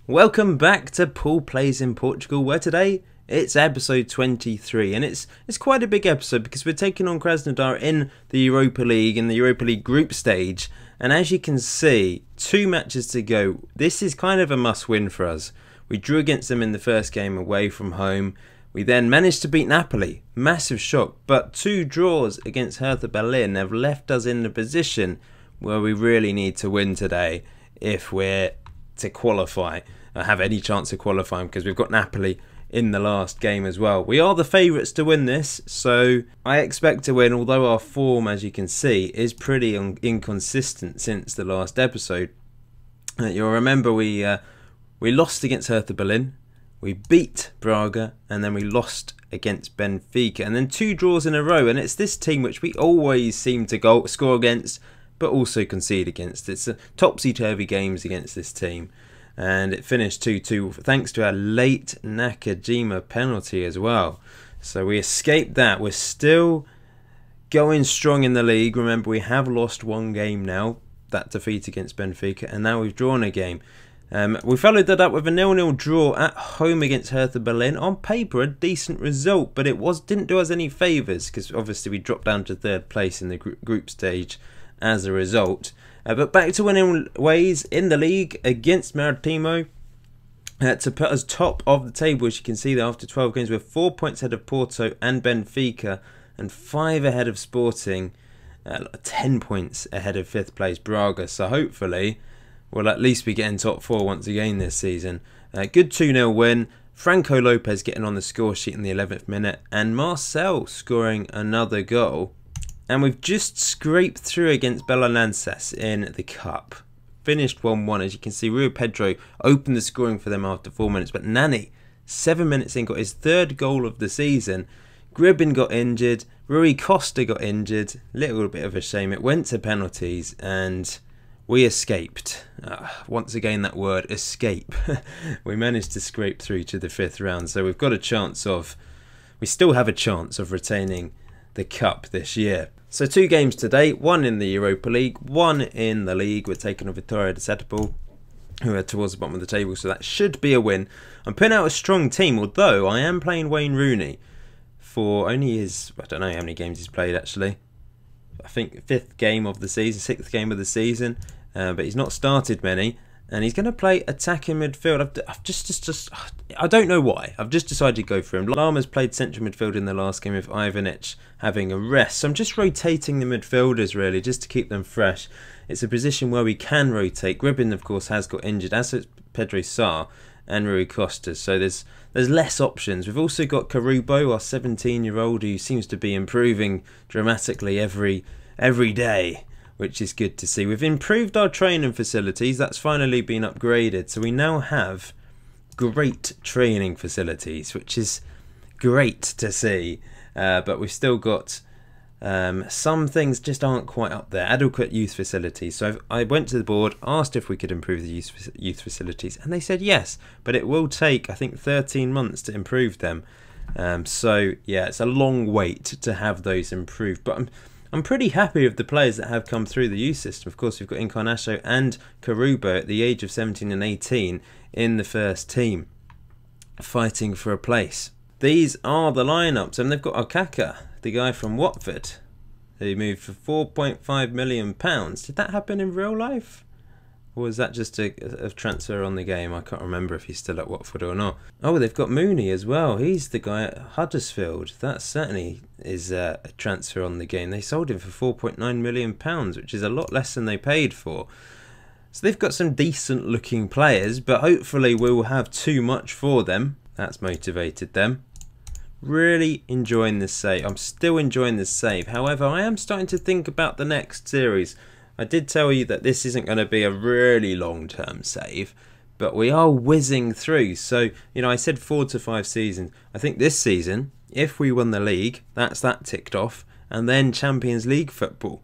Welcome back to Paul Plays in Portugal, where today it's episode 23, and it's quite a big episode because we're taking on Krasnodar in the Europa League group stage, and as you can see, 2 matches to go. This is kind of a must-win for us. We drew against them in the first game away from home. We then managed to beat Napoli, massive shock, but 2 draws against Hertha Berlin have left us in the position where we really need to win today if we're to qualify, have any chance of qualifying, because we've got Napoli in the last game as well. We are the favourites to win this, so I expect to win, although our form, as you can see, is pretty inconsistent since the last episode. You'll remember we lost against Hertha Berlin, we beat Braga, and then we lost against Benfica, and then 2 draws in a row, and it's this team which we always seem to score against, but also concede against. It's a topsy-turvy games against this team. And it finished 2-2 thanks to our late Nakajima penalty as well. So we escaped that. We're still going strong in the league. Remember, we have lost 1 game now, that defeat against Benfica, and now we've drawn a game. We followed that up with a 0-0 draw at home against Hertha Berlin. On paper, a decent result, but it didn't do us any favours because obviously we dropped down to 3rd place in the group stage as a result. But back to winning ways in the league against Maritimo to put us top of the table, as you can see there, after 12 games. We're 4 points ahead of Porto and Benfica and 5 ahead of Sporting, 10 points ahead of 5th place Braga. So hopefully we'll at least be getting top 4 once again this season. Good 2-0 win. Franco Lopez getting on the score sheet in the 11th minute, and Marcel scoring another goal. And we've just scraped through against Belenenses in the Cup. Finished 1-1. As you can see, Rui Pedro opened the scoring for them after 4 minutes. But Nani, 7 minutes in, got his 3rd goal of the season. Gribin got injured. Rui Costa got injured. Little bit of a shame. It went to penalties and we escaped. Once again, that word, escape. We managed to scrape through to the 5th round. So we've got a chance of... We still have a chance of retaining the Cup this year. So 2 games today, 1 in the Europa League, 1 in the league. We're taking on Vitória de Setúbal, who are towards the bottom of the table, so that should be a win. I'm putting out a strong team, although I am playing Wayne Rooney for only his, I don't know how many games he's played actually. I think 5th game of the season, 6th game of the season, but he's not started many. And he's going to play attacking midfield. I don't know why. I've just decided to go for him. Lama's played central midfield in the last game with Ivanic having a rest. So I'm just rotating the midfielders really, just to keep them fresh. It's a position where we can rotate. Gribin, of course, has got injured, as has Pedro Sá and Rui Costa. So there's less options. We've also got Carubo, our 17-year-old, who seems to be improving dramatically every day, which is good to see. We've improved our training facilities. That's finally been upgraded. So we now have great training facilities, which is great to see. But we've still got some things just aren't quite up there. Adequate youth facilities. So I went to the board, asked if we could improve the youth facilities, and they said yes. But it will take, I think, 13 months to improve them. So yeah, it's a long wait to have those improved. But I'm pretty happy with the players that have come through the youth system. Of course, we've got Encarnacio and Carubo at the age of 17 and 18 in the first team, fighting for a place. These are the lineups, and they've got Okaka, the guy from Watford, who moved for £4.5 million. Did that happen in real life? Or was that just a transfer on the game? I can't remember if he's still at Watford or not. Oh, they've got Mooney as well. He's the guy at Huddersfield. That certainly is a transfer on the game. They sold him for £4.9 million, which is a lot less than they paid for. So they've got some decent looking players, but hopefully we'll have too much for them. That's motivated them. Really enjoying this save. I'm still enjoying this save. However, I am starting to think about the next series. I did tell you that this isn't going to be a really long-term save, but we are whizzing through. So, you know, I said 4 to 5 seasons. I think this season, if we won the league, that's that ticked off, and then Champions League football.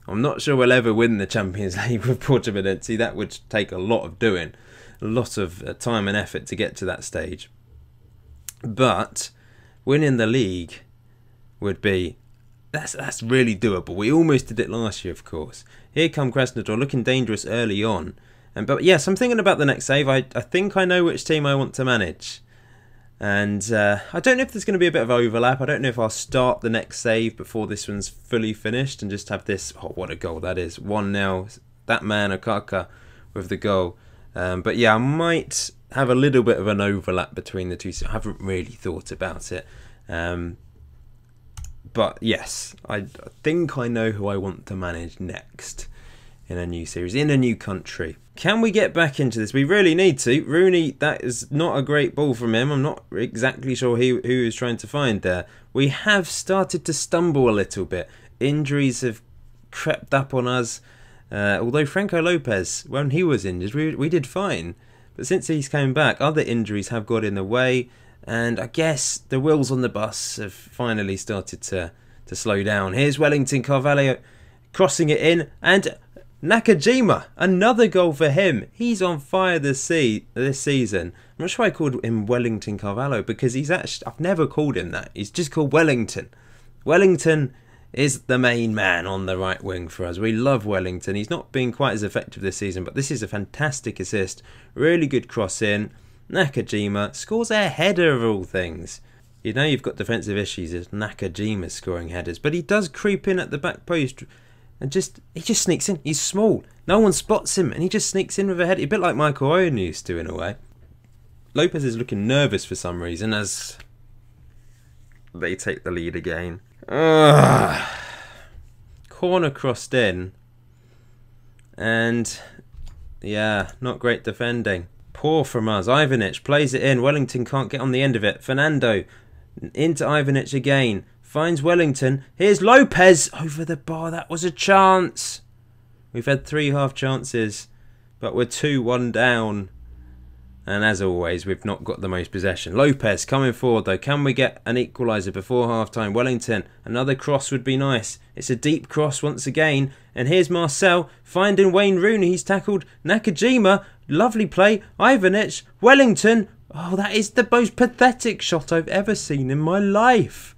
I'm not sure we'll ever win the Champions League with Portugal. That would take a lot of doing, a lot of time and effort to get to that stage. But winning the league would be that's really doable. We almost did it last year, of course. Here come Krasnodar, looking dangerous early on. But yes, I'm thinking about the next save. I think I know which team I want to manage. And I don't know if there's going to be a bit of overlap. I don't know if I'll start the next save before this one's fully finished and just have this. Oh, what a goal that is. 1-0. That man, Okaka, with the goal. But yeah, I might have a little bit of an overlap between the two. So I haven't really thought about it. But yes, I think I know who I want to manage next in a new series, in a new country. Can we get back into this? We really need to. Rooney, that is not a great ball from him. I'm not exactly sure who he was trying to find there. We have started to stumble a little bit. Injuries have crept up on us. Although Franco Lopez, when he was injured, we did fine. But since he's come back, other injuries have got in the way. And I guess the wheels on the bus have finally started to slow down. Here's Wellington Carvalho crossing it in. And Nakajima, another goal for him. He's on fire this season. I'm not sure I called him Wellington Carvalho because he's actually, I've never called him that. He's just called Wellington. Wellington is the main man on the right wing for us. We love Wellington. He's not been quite as effective this season, but this is a fantastic assist. Really good cross in. Nakajima scores a header of all things. You know you've got defensive issues if Nakajima's scoring headers, but he does creep in at the back post. And he just sneaks in. He's small. No one spots him. And he just sneaks in with a head. A bit like Michael Owen used to in a way. Lopez is looking nervous for some reason as they take the lead again. Corner crossed in. And yeah, not great defending. Poor from us. Ivanic plays it in. Wellington can't get on the end of it. Fernando into Ivanic again. Finds Wellington. Here's Lopez over the bar. That was a chance. We've had 3 half chances, but we're 2-1 down. And as always, we've not got the most possession. Lopez coming forward though. Can we get an equaliser before half time? Wellington, another cross would be nice. It's a deep cross once again. And here's Marcel finding Wayne Rooney. He's tackled Nakajima. Lovely play. Ivanic. Wellington. Oh, that is the most pathetic shot I've ever seen in my life.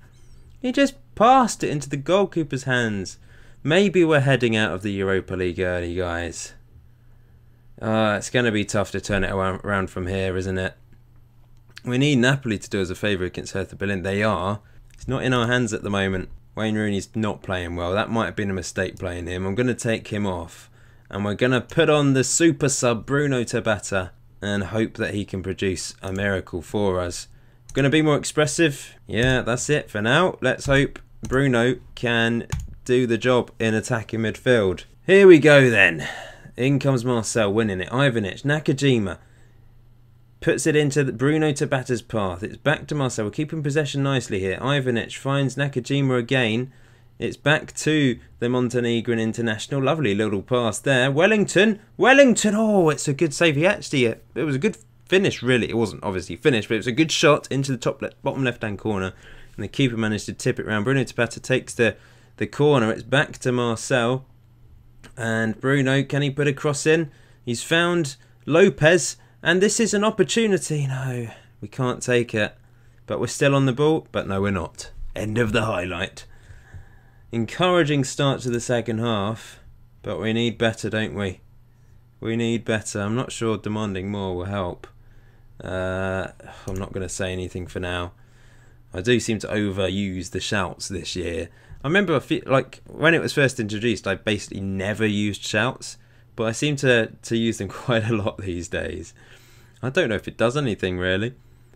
He just passed it into the goalkeeper's hands. Maybe we're heading out of the Europa League early, guys. It's going to be tough to turn it around from here, isn't it? We need Napoli to do us a favour against Hertha Berlin. They are. It's not in our hands at the moment. Wayne Rooney's not playing well. That might have been a mistake playing him. I'm going to take him off. And we're going to put on the super sub Bruno Tabata and hope that he can produce a miracle for us. Going to be more expressive. Yeah, that's it for now. Let's hope Bruno can do the job in attacking midfield. Here we go then. In comes Marcel winning it. Ivanic, Nakajima puts it into Bruno Tabata's path. It's back to Marcel. We're keeping possession nicely here. Ivanic finds Nakajima again. It's back to the Montenegrin international. Lovely little pass there. Wellington. Oh, it's a good save. It was a good finish, really. It wasn't obviously finished, but it was a good shot into the bottom left-hand corner. And the keeper managed to tip it round. Bruno Tabata takes the corner. It's back to Marcel. And Bruno, can he put a cross in? He's found Lopez. And this is an opportunity. No, we can't take it. But we're still on the ball. But no, we're not. End of the highlight. Encouraging start to the second half. But we need better, don't we? We need better. I'm not sure demanding more will help. I'm not going to say anything for now. I do seem to overuse the shouts this year. I remember like when it was first introduced, I basically never used shouts, but I seem to use them quite a lot these days. I don't know if it does anything really.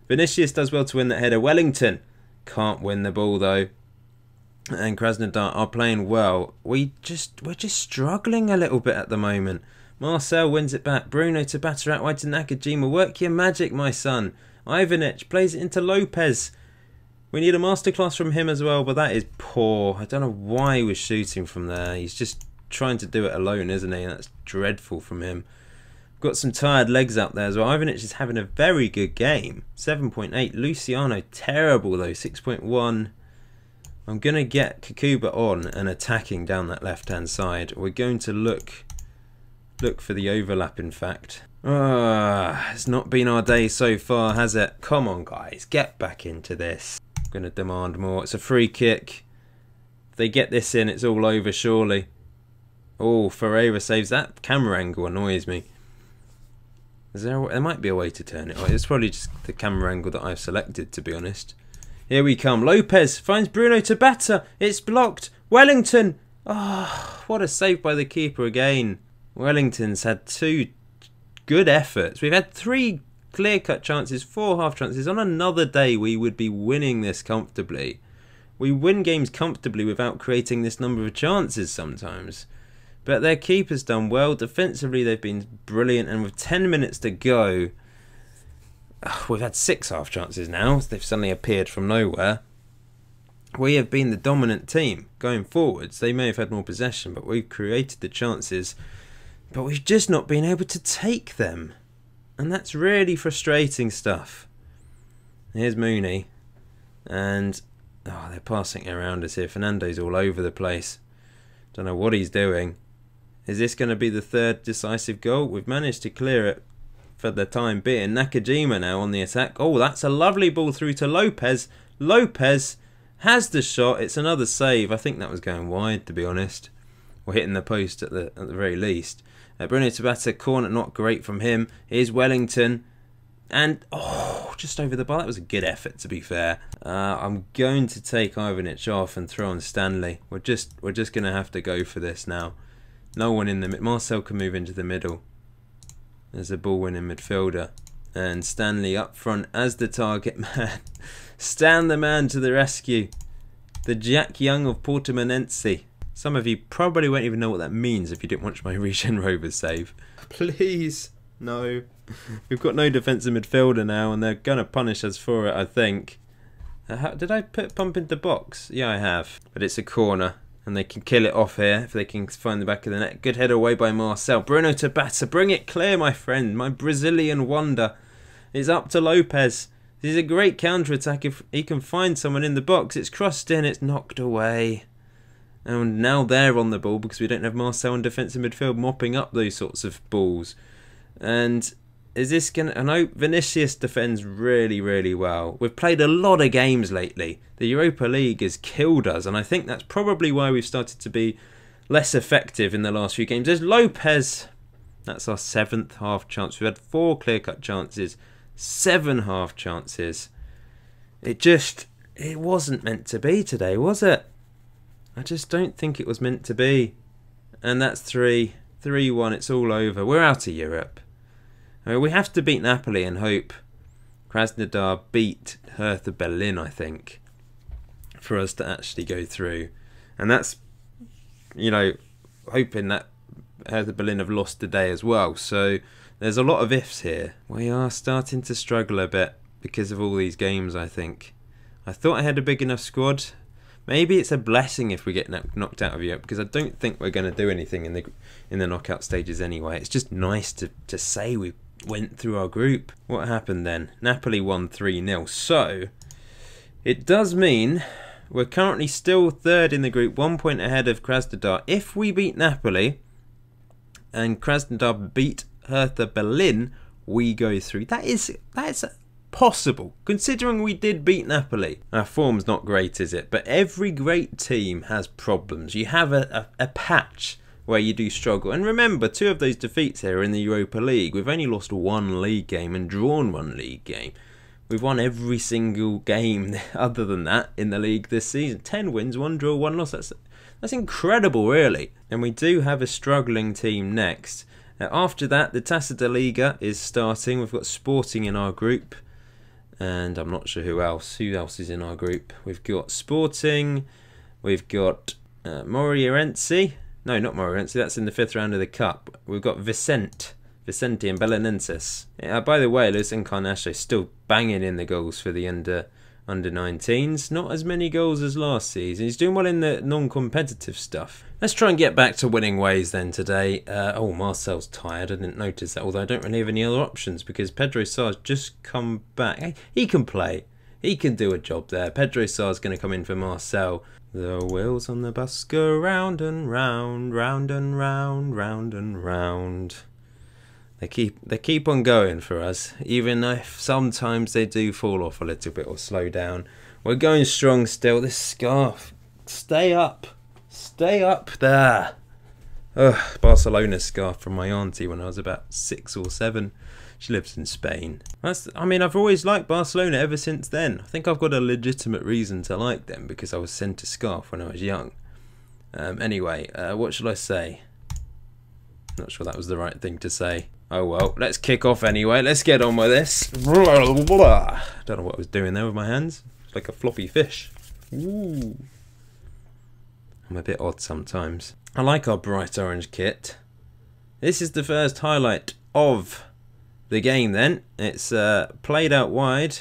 Vinicius does well to win that header. Wellington can't win the ball though. And Krasnodar are playing well. We're just struggling a little bit at the moment. Marcel wins it back. Bruno Tabata out wide to Nakajima. Work your magic, my son. Ivanic plays it into Lopez. We need a masterclass from him as well, but that is poor. I don't know why he was shooting from there. He's just trying to do it alone, isn't he? That's dreadful from him. Got some tired legs up there as well. Ivanic is having a very good game. 7.8. Luciano, terrible though. 6.1. I'm going to get Kakuba on and attacking down that left-hand side. We're going to look for the overlap, in fact. It's not been our day so far, has it? Come on, guys. Get back into this. I'm going to demand more. It's a free kick. If they get this in, it's all over, surely. Oh, Ferreira saves that. Camera angle annoys me. There might be a way to turn it on. It's probably just the camera angle that I've selected, to be honest. Here we come. Lopez finds Bruno Tabata. It's blocked. Wellington. Oh, what a save by the keeper again. Wellington's had 2 good efforts. We've had 3 clear-cut chances, 4 half chances. On another day, we would be winning this comfortably. We win games comfortably without creating this number of chances sometimes. But their keeper's done well. Defensively, they've been brilliant. And with 10 minutes to go, we've had 6 half chances now. They've suddenly appeared from nowhere. We have been the dominant team going forwards. They may have had more possession, but we've created the chances. But we've just not been able to take them. And that's really frustrating stuff. Here's Mooney. And they're passing it around us here. Fernando's all over the place. Don't know what he's doing. Is this going to be the 3rd decisive goal? We've managed to clear it for the time being. Nakajima now on the attack. Oh, that's a lovely ball through to Lopez. Lopez has the shot. It's another save. I think that was going wide, to be honest. Or hitting the post at the very least. Bruno Tabata, corner, not great from him. Here's Wellington. And, just over the bar. That was a good effort, to be fair. I'm going to take Ivanic off and throw on Stanley. We're just going to have to go for this now. No one in the mid. Marcel can move into the middle. There's a ball-winning midfielder. And Stanley up front as the target man. Stan the man to the rescue. The Jack Young of Portimonense. Some of you probably won't even know what that means if you didn't watch my Regen Rovers save. Please. No. We've got no defensive midfielder now and they're going to punish us for it, I think. Did I pump into box? Yeah, I have. But it's a corner and they can kill it off here if they can find the back of the net. Good header away by Marcel. Bruno Tabata, bring it clear, my friend. My Brazilian wonder. It's up to Lopez. This is a great counter-attack if he can find someone in the box. It's crossed in, it's knocked away. And now they're on the ball because we don't have Marcel in defensive midfield mopping up those sorts of balls. And is this going to... I know Vinicius defends really, really well. We've played a lot of games lately. The Europa League has killed us. And I think that's probably why we've started to be less effective in the last few games. There's Lopez. That's our 7th half chance. We've had 4 clear-cut chances. 7 half chances. It wasn't meant to be today, was it? I just don't think it was meant to be. And that's 3-1. It's all over. We're out of Europe. I mean, we have to beat Napoli and hope Krasnodar beat Hertha Berlin, I think, for us to actually go through. And that's, hoping that Hertha Berlin have lost today as well. So there's a lot of ifs here. We are starting to struggle a bit because of all these games, I think. I thought I had a big enough squad. Maybe it's a blessing if we get knocked out of Europe because I don't think we're going to do anything in the knockout stages anyway. It's just nice to say we went through our group. What happened then? Napoli won 3-0. So it does mean we're currently still 3rd in the group, 1 point ahead of Krasnodar. If we beat Napoli and Krasnodar beat Hertha Berlin, we go through. That's possible, considering we did beat Napoli. Our form's not great, is it? But every great team has problems. You have a patch where you do struggle. And remember, 2 of those defeats here are in the Europa League. We've only lost 1 league game and drawn 1 league game. We've won every single game other than that in the league this season. 10 wins, 1 draw, 1 loss. That's incredible, really. And we do have a struggling team next. After that, the Taça da Liga is starting. We've got Sporting in our group. And I'm not sure who else. Who else is in our group? We've got Sporting. We've got Moreirense. No, not Moreirense. That's in the 5th round of the Cup. We've got Vicente and Belenenses. By the way, Luis Encarnacio is still banging in the goals for the under 19s. Not as many goals as last season. He's doing well in the non-competitive stuff. Let's try and get back to winning ways then today. Marcel's tired. I didn't notice that. Although I don't really have any other options because Pedro Sarr's just come back. Hey, he can play. He can do a job there. Pedro Sarr's going to come in for Marcel. The wheels on the bus go round and round, round and round, round and round. They keep on going for us, even if sometimes they do fall off a little bit or slow down. We're going strong still. This scarf, stay up there. Barcelona scarf from my auntie when I was about 6 or 7. She lives in Spain. I mean, I've always liked Barcelona ever since then. I think I've got a legitimate reason to like them because I was sent a scarf when I was young. Anyway, what should I say? Not sure that was the right thing to say. Oh well, let's kick off anyway. Let's get on with this. Don't know what I was doing there with my hands. It's like a floppy fish. Ooh. I'm a bit odd sometimes. I like our bright orange kit. This is the first highlight of the game then. It's played out wide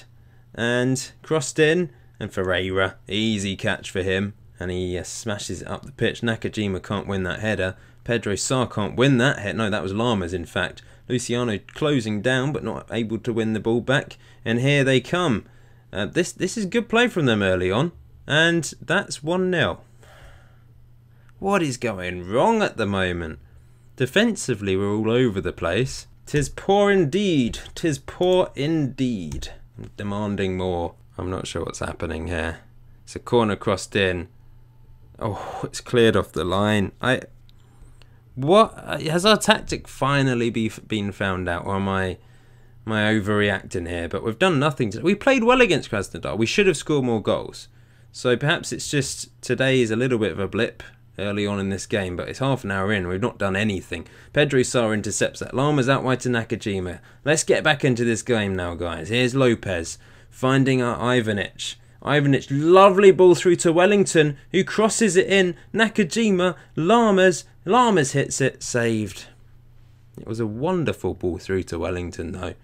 and crossed in, and Ferreira, easy catch for him, and he smashes it up the pitch. Nakajima can't win that header. Pedro Sá can't win that head. No, that was Lamas in fact. Luciano closing down but not able to win the ball back, and here they come. This is good play from them early on, and that's 1-0. What is going wrong at the moment? Defensively, we're all over the place. 'Tis poor indeed. 'Tis poor indeed. I'm demanding more. I'm not sure what's happening here. It's a corner crossed in. Oh, it's cleared off the line. What has our tactic finally been found out, or am I overreacting here? But we've done nothing. We played well against Krasnodar. We should have scored more goals. So perhaps it's just today is a little bit of a blip early on in this game, but it's half an hour in. We've not done anything. Pedro Sá intercepts that. Lama's out wide to Nakajima. Let's get back into this game now, guys. Here's Lopez finding our Ivanic. Ivanic, lovely ball through to Wellington, who crosses it in. Nakajima, Lamas hits it, saved. It was a wonderful ball through to Wellington, though.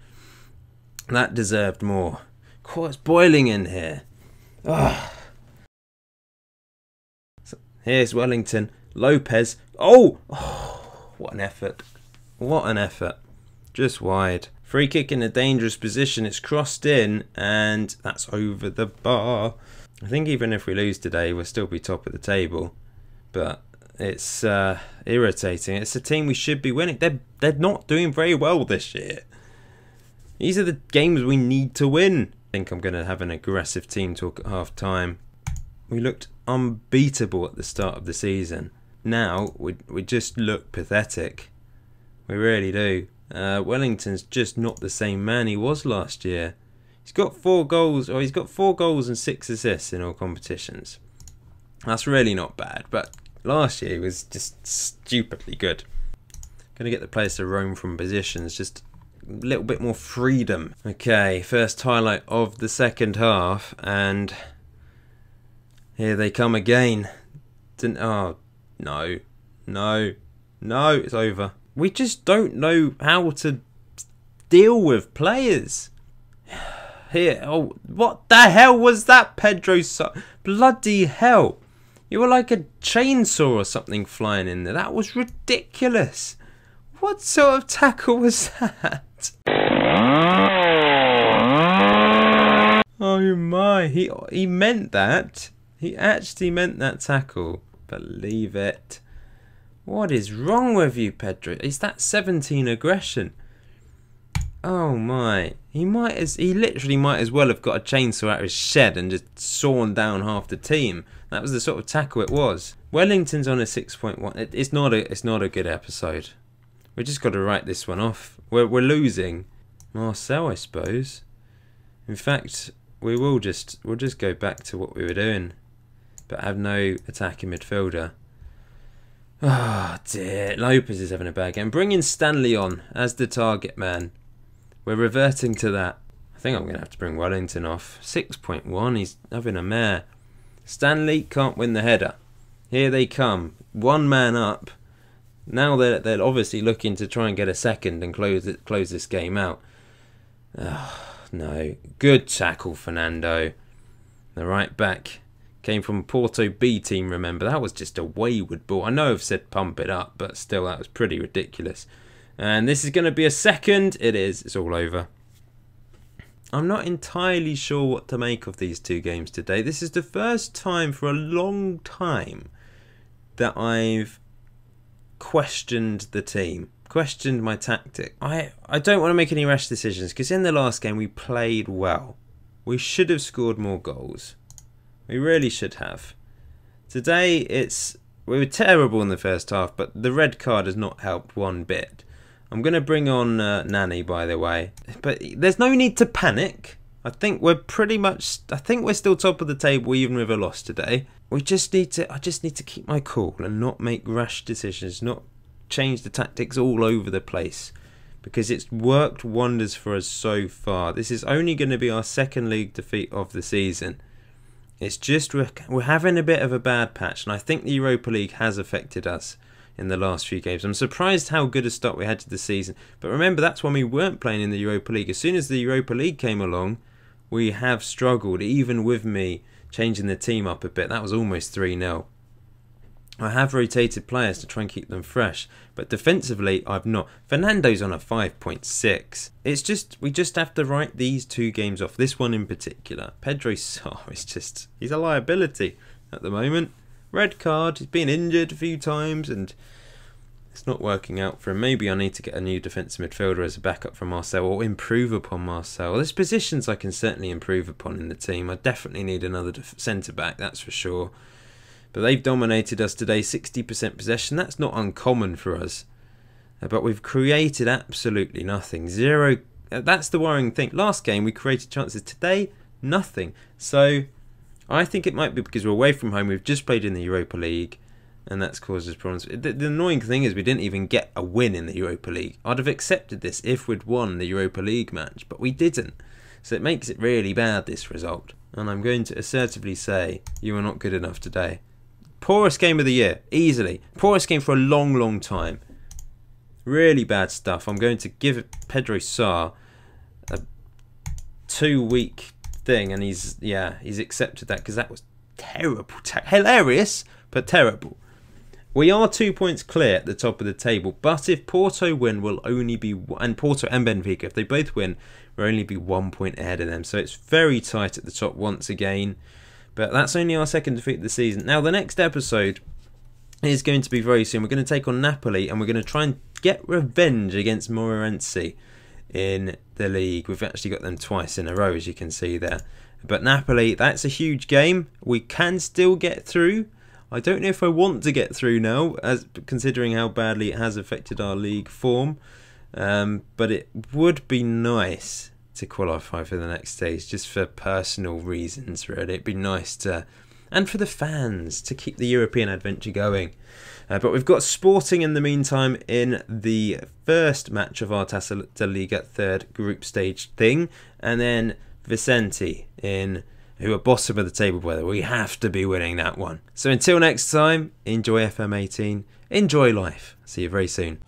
That deserved more. God, it's boiling in here. Ugh. Here's Wellington. Lopez. Oh! What an effort. What an effort. Just wide. Free kick in a dangerous position. It's crossed in, and that's over the bar. I think even if we lose today, we'll still be top of the table. But it's irritating. It's a team we should be winning. They're not doing very well this year. These are the games we need to win. I think I'm going to have an aggressive team talk at half time. We looked unbeatable at the start of the season. Now we just look pathetic. We really do. Wellington's just not the same man he was last year. He's got 4 goals, or he's got 4 goals and 6 assists in all competitions. That's really not bad, but last year he was just stupidly good. Gonna get the players to roam from positions, just a little bit more freedom. Okay, first highlight of the second half, and here they come again. Oh, no, it's over. We just don't know how to deal with players. Here, oh, what the hell was that, Pedro Sá? Bloody hell. You were like a chainsaw or something flying in there. That was ridiculous. What sort of tackle was that? Oh my, he meant that. He actually meant that tackle. Believe it. What is wrong with you, Pedro? Is that 17 aggression? Oh my. He literally might as well have got a chainsaw out of his shed and just sawn down half the team. That was the sort of tackle it was. Wellington's on a 6.1. It's not a good episode. We just got to write this one off. We're losing. Marcel, I suppose. In fact, we'll just go back to what we were doing, but have no attacking midfielder. Oh dear, Lopez is having a bad game. Bring in Stanley on as the target man. We're reverting to that. I think I'm going to have to bring Wellington off. 6.1, he's having a mare. Stanley can't win the header. Here they come. 1 man up. Now they're obviously looking to try and get a second and close this game out. Oh, no. Good tackle, Fernando. The right back. Came from Porto B team, remember. That was just a wayward ball. I know I've said pump it up, but still, that was pretty ridiculous. And this is going to be a second. It is. It's all over. I'm not entirely sure what to make of these 2 games today. This is the first time for a long time that I've questioned the team. Questioned my tactic. I don't want to make any rash decisions, because in the last game we played well. We should have scored more goals. We really should have. Today We were terrible in the first half, but the red card has not helped one bit. I'm going to bring on Nani, by the way. But there's no need to panic. I think we're still top of the table even with a loss today. I just need to keep my cool and not make rash decisions, not change the tactics all over the place. Because it's worked wonders for us so far. This is only going to be our second league defeat of the season. It's just we're having a bit of a bad patch, and I think the Europa League has affected us in the last few games. I'm surprised how good a start we had to the season. But remember, that's when we weren't playing in the Europa League. As soon as the Europa League came along, we have struggled, even with me changing the team up a bit. That was almost 3-0. I have rotated players to try and keep them fresh, but defensively I've not. Fernando's on a 5.6. It's just, we just have to write these 2 games off. This one in particular. Pedro Sarr is just, he's a liability at the moment. Red card, he's been injured a few times and it's not working out for him. Maybe I need to get a new defensive midfielder as a backup for Marcel, or improve upon Marcel. There's positions I can certainly improve upon in the team. I definitely need another centre-back, that's for sure. But they've dominated us today, 60% possession. That's not uncommon for us. But we've created absolutely nothing. Zero. That's the worrying thing. Last game we created chances. Today, nothing. So I think it might be because we're away from home. We've just played in the Europa League, and that's caused us problems. The annoying thing is we didn't even get a win in the Europa League. I'd have accepted this if we'd won the Europa League match, but we didn't. So it makes it really bad, this result. And I'm going to assertively say you are not good enough today. Poorest game of the year, easily. Poorest game for a long, long time. Really bad stuff. I'm going to give Pedro Sarr a 2-week thing, and he's accepted that because that was terrible. Hilarious, but terrible. We are 2 points clear at the top of the table, but if Porto win, we'll only be, and Porto and Benfica, if they both win, we'll only be 1 point ahead of them. So it's very tight at the top once again. But that's only our second defeat of the season. Now, the next episode is going to be very soon. We're going to take on Napoli, and we're going to try and get revenge against Moreirense in the league. We've actually got them twice in a row, as you can see there. But Napoli, that's a huge game. We can still get through. I don't know if I want to get through now, as considering how badly it has affected our league form. But it would be nice to qualify for the next stage, just for personal reasons, really. It'd be nice to, and for the fans, to keep the European adventure going. But we've got Sporting in the meantime in the first match of our Taça da Liga third group stage thing, and then Vicente who are bottom of the table, whether we have to be winning that one. So until next time, enjoy FM18, enjoy life. See you very soon.